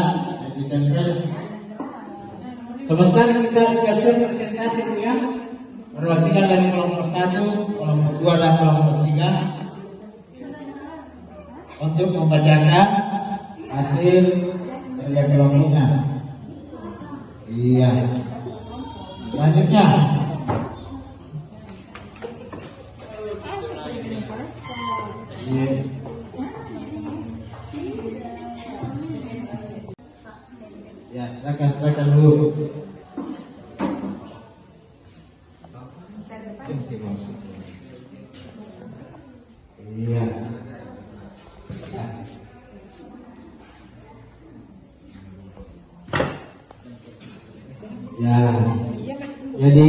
[SPEAKER 2] ditempel. Sebentar kita siap-siap presentasi ya. Perwakilan dari kelompok 1, kelompok 2 dan kelompok 3. Untuk membacakan hasil kerja kelompoknya. Iya. Selanjutnya. Iya. Ya, silakan dulu. Iya. Ya, jadi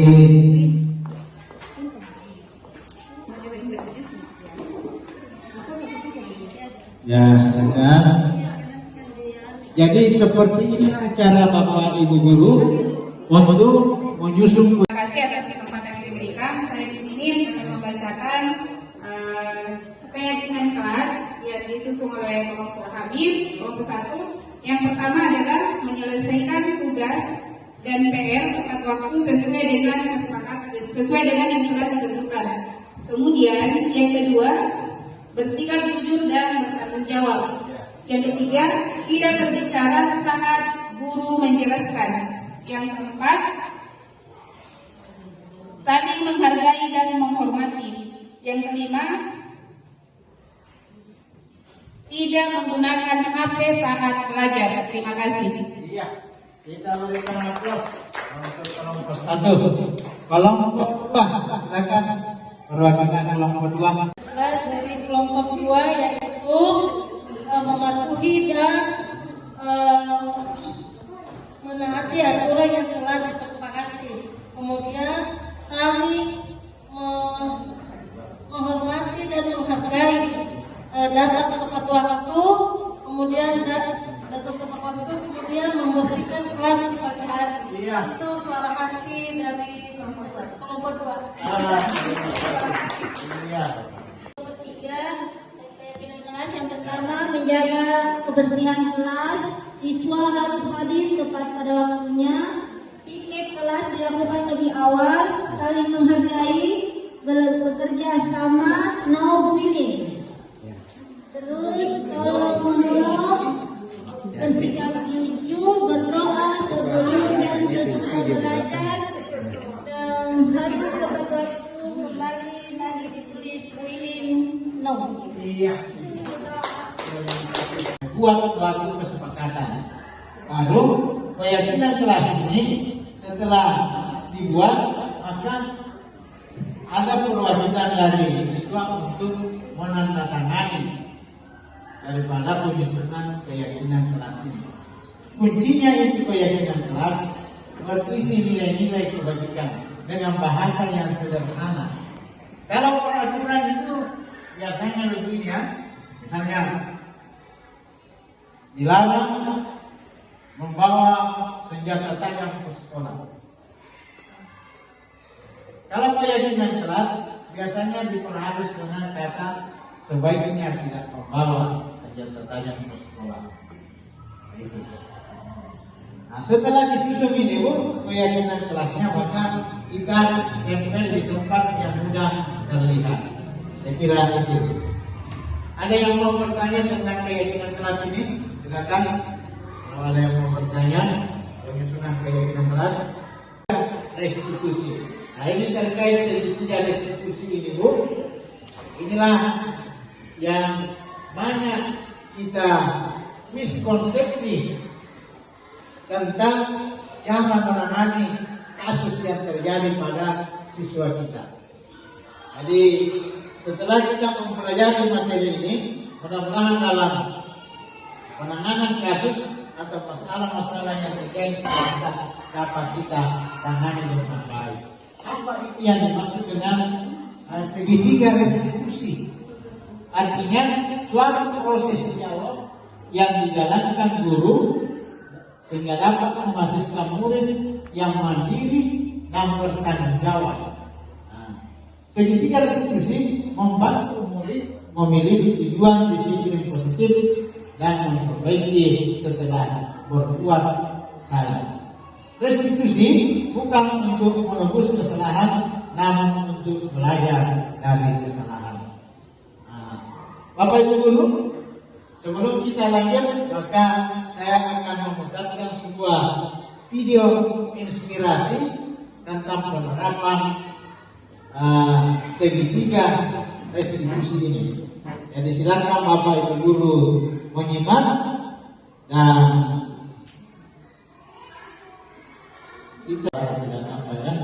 [SPEAKER 2] ya silakan. Jadi seperti ini cara Bapak Ibu Guru untuk menyusun.
[SPEAKER 3] Terima kasih atas kesempatan yang diberikan. Saya di sini akan membacakan keyakinan kelas yang disusun oleh kelompok kami, kelompok 1. Yang pertama adalah menyelesaikan tugas dan PR tepat waktu sesuai dengan kesepakatan, sesuai dengan yang telah ditentukan. Kemudian yang kedua, bersikap jujur dan bertanggung jawab. Yang ketiga, tidak berbicara saat guru menjelaskan. Yang keempat, saling menghargai dan menghormati. Yang kelima, tidak menggunakan HP saat belajar. Terima kasih.
[SPEAKER 2] Iya. Kita berikan aplaus untuk kelompok 1. Kelompok 2, silakan perwakilan kelompok 2.
[SPEAKER 6] Dari kelompok 2 yaitu mematuhi dan menaati aturan yang telah disepakati. Kemudian saling menghormati dan menghargai, datang tepat waktu, kemudian kemudian membersihkan kelas di pagi hari.
[SPEAKER 2] Iya.
[SPEAKER 6] Itu suara hati dari kelompok 2.
[SPEAKER 2] Iya.
[SPEAKER 6] Ketiga, keyakinan kelas yang pertama menjaga kebersihan kelas. Siswa harus hadir tepat pada waktunya. Tiket kelas dilakukan lebih awal. Saling menghargai, bekerja sama, no bullying. Terus kalau menolong, bersikap jujur, berdoa sebelum dan sesudah belajar, dan harus tepat waktu
[SPEAKER 2] buat suatu kesepakatan. Lalu keyakinan kelas ini setelah dibuat, maka ada perwakilan dari siswa untuk menandatangani daripada penyusunan keyakinan kelas ini. Kuncinya itu keyakinan kelas berisi nilai-nilai kebajikan dengan bahasa yang sederhana. Kalau peraturan itu biasanya begini ya, misalnya dilarang membawa senjata tajam ke sekolah. Kalau keyakinan kelas biasanya diperhalus dengan kata sebaiknya tidak membawa senjata tajam ke sekolah. Itu. Nah, setelah disusun ini Bu, keyakinan kelasnya, maka kita tempel di tempat yang mudah terlihat. Saya kira itu. Ada yang mau bertanya tentang keyakinan kelas ini? Silakan. Kalau ada yang mau bertanya penyusunan keyakinan kelas, restitusi. Nah, ini terkait segitiga restitusi ini Bu. Inilah yang banyak kita miskonsepsi tentang cara menangani kasus yang terjadi pada siswa kita. Jadi setelah kita mempelajari materi ini, mudah-mudahan dalam penanganan kasus atau masalah-masalah yang terjadi bisa dapat kita tangani dengan baik. Apa itu yang dimaksud dengan segitiga restitusi? Artinya suatu proses dialog yang dijalankan guru sehingga dapat menghasilkan murid yang mandiri dan bertanggung jawab. Nah, segitiga restitusi membantu murid memiliki tujuan disiplin positif dan memperbaiki setelah berbuat salah. Restitusi bukan untuk menebus kesalahan, namun untuk belajar dari kesalahan. Nah, Bapak Ibu Guru, sebelum kita lanjut, maka saya akan memutarkan sebuah video inspirasi tentang penerapan segitiga restitusi ini. Jadi silakan Bapak Ibu Guru menyimak dan kita tidak apa ya.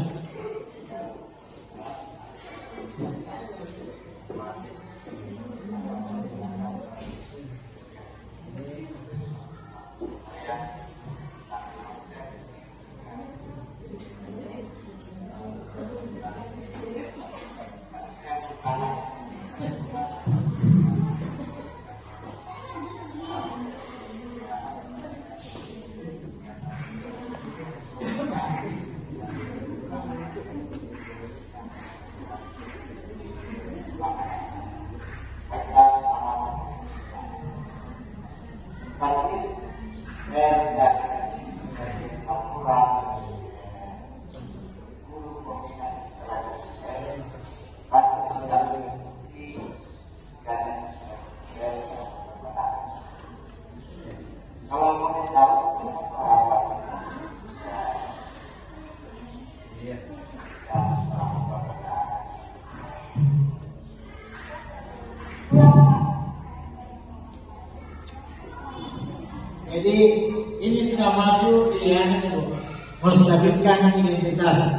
[SPEAKER 2] Jadi ini sudah masuk di yang menstabilkan identitas.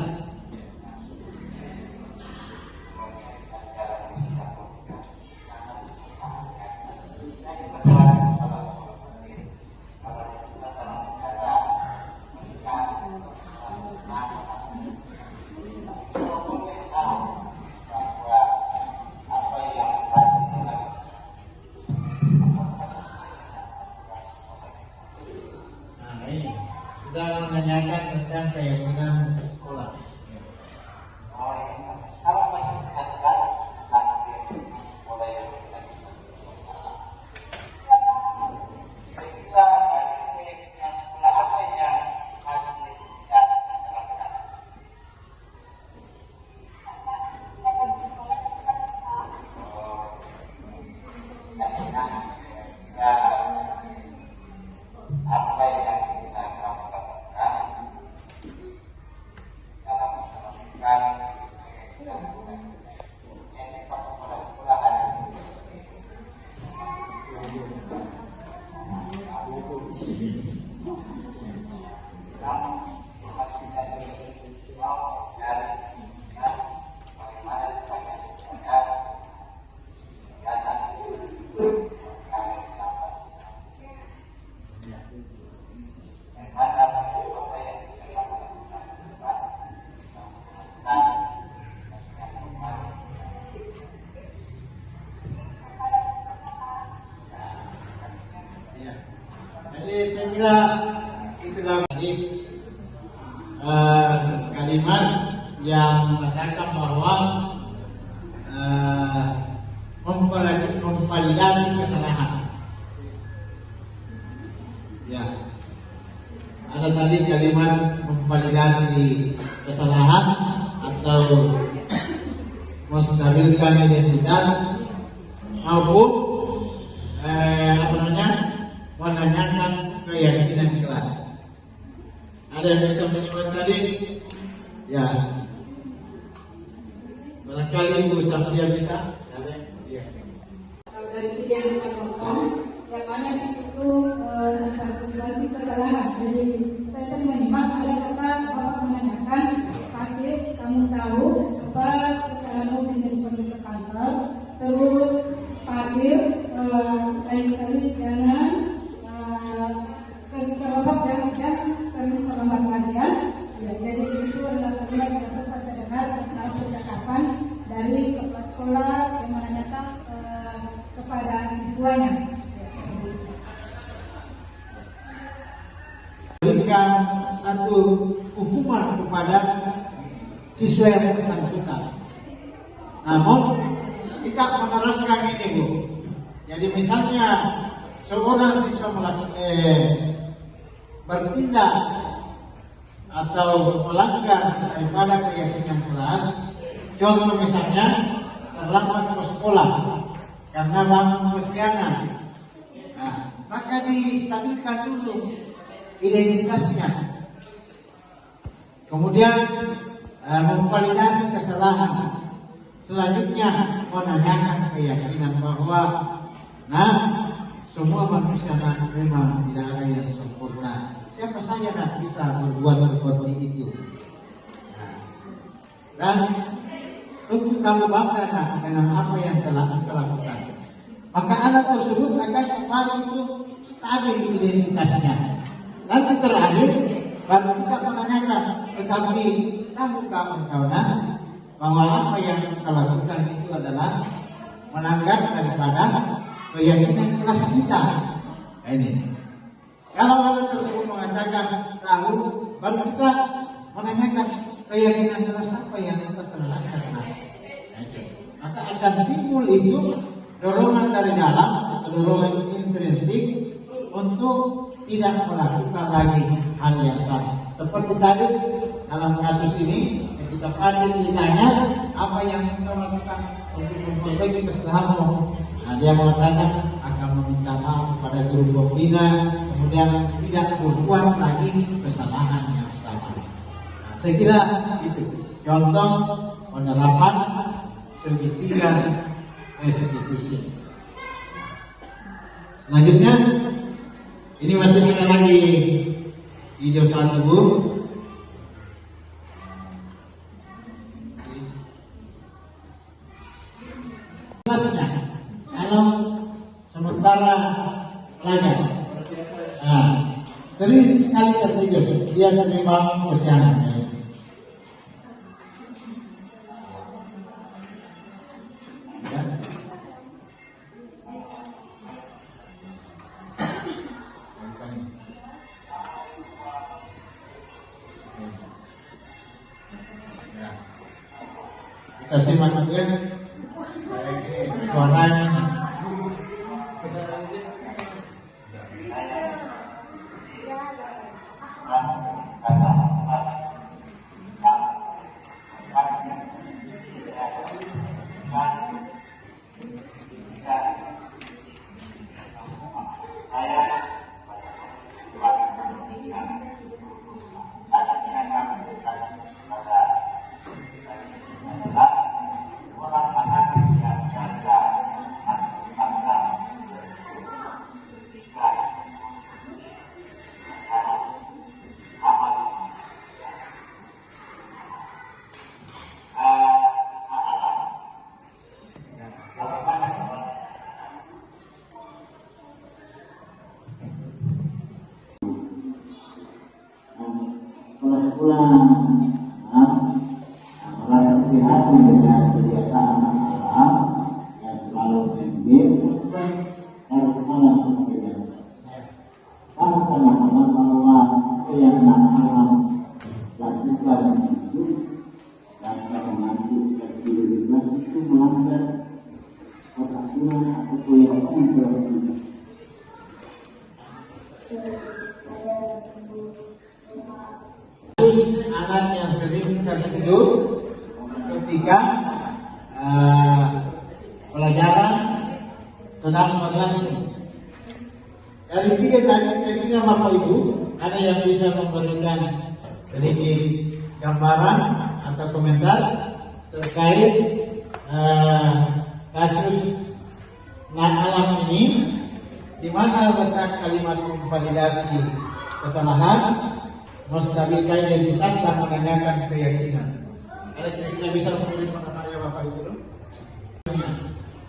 [SPEAKER 2] Sudah menanyakan tentang keyakinan sekolah. Jadi saya kira itulah tadi kalimat yang mengatakan bahwa memvalidasi kesalahan. Ya, ada tadi kalimat memvalidasi kesalahan atau menstabilkan identitas maupun menanyakan keyakinan kelas. Ada yang bisa menyebut tadi? Ya, barangkali Ibu Samsia bisa.
[SPEAKER 1] Kalau dari kejadian potong, yang mana di situ memfasilitasi kesalahan. Jadi saya tadi menyimak ada kata bapak menanyakan, Pakir, kamu tahu apa kesalahanmu sehingga dipanggil ke kantor? Terus Pakir lain kali jangan terlambat dan sering terlambat latihan. Ya, jadi itu adalah kalimat yang sempat saya dengar dalam percakapan dari kepala sekolah yang menanyakan kepada siswanya.
[SPEAKER 2] Berikan satu hukuman kepada siswa yang bersangkutan. Namun kita menerapkan ini, Bu. Jadi misalnya seorang siswa bertindak atau melanggar daripada keyakinan kelas, contoh misalnya terlambat ke sekolah karena bangun kesiangan, maka distabilkan dulu identitasnya, kemudian memvalidasi kesalahan, selanjutnya menanyakan keyakinan bahwa semua manusia memang tidak ada yang sempurna. Siapa saja bisa berbuat seperti itu. Dan tentu kamu bangga dengan apa yang telah kita lakukan. Maka anak tersebut akan kembali itu stabil identitasnya. Nanti terakhir baru kita menanyakan, tetapi tahukah engkau bahwa apa yang kita lakukan itu adalah melanggar daripada keyakinan kelas kita. Ini. Kalau anak tersebut mengatakan tahu, baru kita menanyakan keyakinan kelas apa yang kita telah lakukan. Maka akan timbul itu dorongan dari dalam atau dorongan intrinsik untuk tidak melakukan lagi hal yang sama. Seperti tadi dalam kasus ini, ketika Fadil ditanya apa yang kita lakukan untuk memperbaiki kesalahanmu, dia mengatakan akan meminta maaf kepada guru pembina, kemudian tidak berbuat lagi kesalahan yang sama. Saya kira itu contoh penerapan segitiga restitusi. Selanjutnya, ini masih ada lagi video satu, Bu. Kelasnya, kalau sementara pelajar, sering sekali tertidur, dia sering bangun kesiangan. Kita simak juga suaranya.
[SPEAKER 7] pula merasa prihatin dengan kebiasaan anak yang selalu main game harus malam sebagainya. Teman-teman bahwa yang anak lakukan itu rasa mengantuk kreativitas itu melanggar peraturan atau keyakinan tertentu.
[SPEAKER 2] Khusus anak yang sering tertidur ketika pelajaran sedang berlangsung. Dari tiga tadi Bapak Ibu, ada yang bisa memberikan sedikit gambaran atau komentar terkait kasus alam ini, di mana letak kalimat memvalidasi kesalahan, menstabilkan identitas dan menanyakan keyakinan. Ada kira-kira bisa memberi pendapat Bapak Ibu?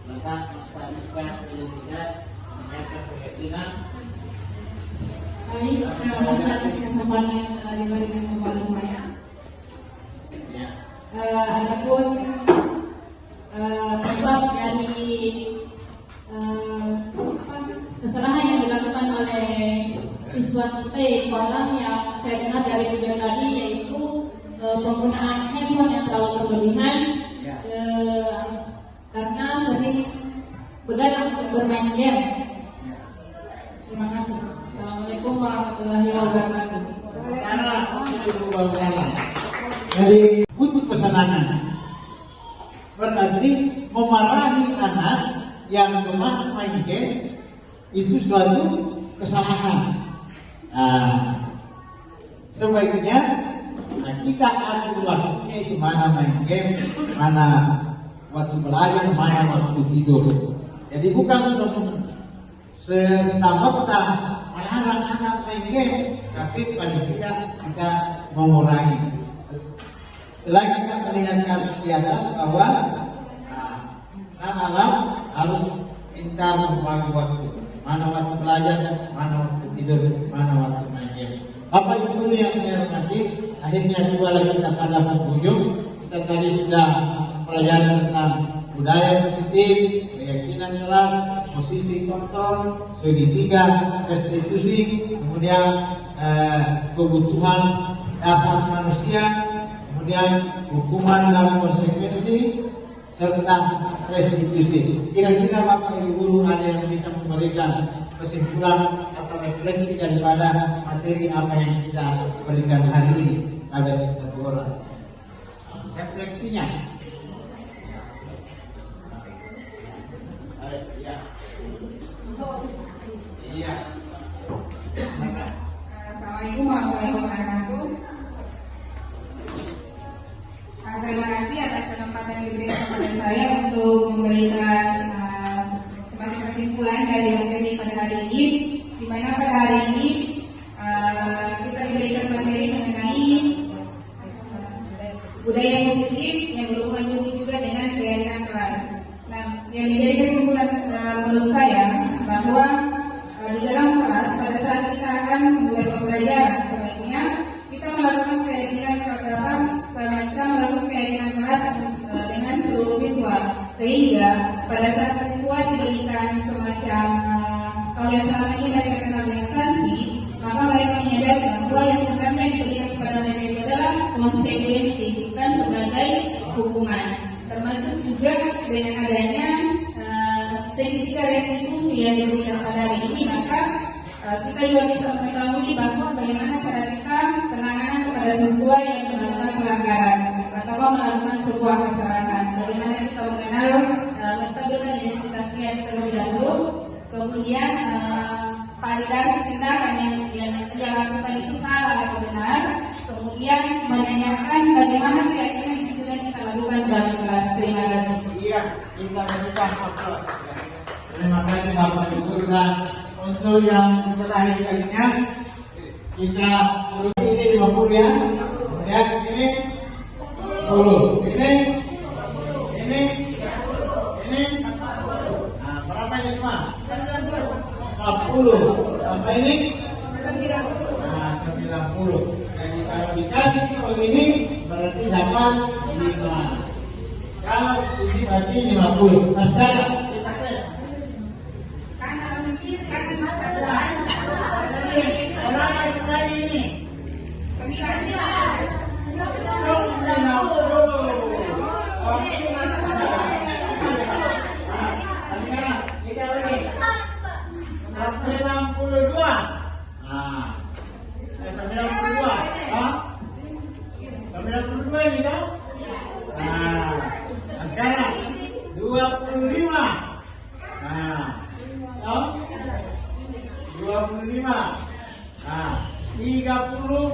[SPEAKER 2] Letak menstabilkan identitas, menanyakan keyakinan.
[SPEAKER 1] Baik, terima kasih kesempatan yang telah diberikan kepada saya.
[SPEAKER 2] Ya.
[SPEAKER 1] Adapun sebab dari kesalahan yang dilakukan oleh siswa kita di kolam yang saya dengar dari video tadi, yaitu penggunaan handphone yang terlalu berlebihan, karena sering begadang untuk bermain game. Terima kasih. Assalamualaikum warahmatullahi wabarakatuh.
[SPEAKER 2] Dari butuh pesanan berarti memarahi anak yang gemar main game itu suatu kesalahan. Sebaiknya kita atur waktunya, itu mana main game, mana waktu belajar, mana waktu tidur. Jadi bukan serta-merta melarang anak main game, tapi paling tidak kita mengurangi. Setelah kita melihat kasus di atas bahwa anak harus pintar membagi waktu, mana waktu belajar, mana waktu tidur, mana waktu main game. Apa itu dulu yang saya hormati? Akhirnya tiba lagi kita pada penghujung. Kita tadi sudah pelajari tentang budaya positif, keyakinan jelas, posisi kontrol, segitiga, restitusi, kemudian kebutuhan dasar manusia, kemudian hukuman dan konsekuensi, serta restitusi. Kira-kira Bapak Ibu Guru ada yang bisa memberikan kesimpulan atau refleksi daripada materi apa yang kita berikan hari ini kepada satu orang? Refleksinya. Iya.
[SPEAKER 3] Assalamualaikum warahmatullahi wabarakatuh. Terima kasih atas kesempatan yang diberikan kepada saya untuk memberikan sebagai kesimpulan dari materi pada hari ini, di mana pada hari ini kita diberikan materi mengenai budaya positif yang berhubungan juga dengan keyakinan keras. Nah, yang menjadi kesimpulan menurut saya bahwa di dalam kelas pada saat kita akan memulai pembelajaran, sebaiknya kita melakukan keyakinan keras, semacam melakukan keyakinan keras dengan seluruh siswa, sehingga pada saat siswa diberikan semacam kalau yang selama ini mereka kenal dengan sanksi, maka mereka menyadari bahwa yang sebenarnya diberikan kepada mereka itu adalah konsekuensi, bukan sebagai hukuman. Termasuk juga dengan adanya segitiga restitusi yang diberikan pada hari ini, maka kita juga bisa mengetahui bahwa bagaimana cara kita penanganan kepada siswa yang melakukan pelanggaran atau melakukan sebuah kesalahan. Bagaimana kita mengenal menstabilkan identitasnya terlebih dahulu, kemudian validasi tindakan yang dia lakukan itu salah atau benar, kemudian menanyakan bagaimana keyakinan yang sudah kita lakukan dalam kelas. Terima kasih.
[SPEAKER 2] Iya, kita berikan aplaus. Terima kasih Bapak Ibu. Dan untuk yang terakhir kalinya, kita ini 50 ya. Kemudian ini 10. Ini. Nah, berapa ini semua? 40. Sampai ini? Nah, 90. Jadi kalau dikasih begini berarti dapat 5. Kalau ini berarti 50. Nah sekarang kita tes. Berapa dikali ini? 92. Nah, 92. Hah? 92 ini kan? Nah, sekarang 25. Nah, 25. Nah, 30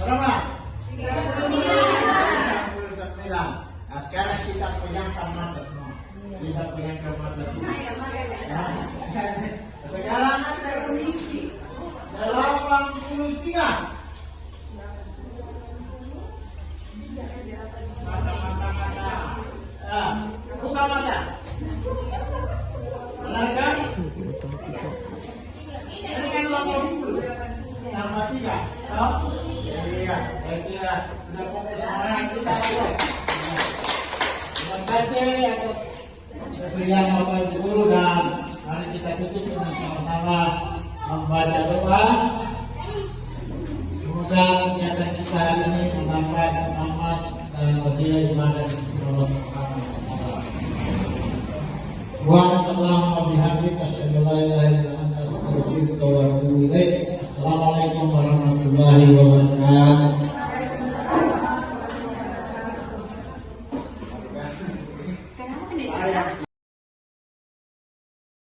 [SPEAKER 2] berapa? 39. Nah, sekarang kita pejamkan mata semua. Kita pejamkan mata semua. Nah, sekarang 83. Mata. Buka mata. Benar kan? Ini kan 80. Tambah 3. Iya. Saya sudah fokus semuanya kita fokus. Terima kasih atas kesediaan Bapak Ibu Guru dan mari kita tutup dengan sama-sama membaca doa. Semoga kegiatan kita hari ini mendapat manfaat dan bernilai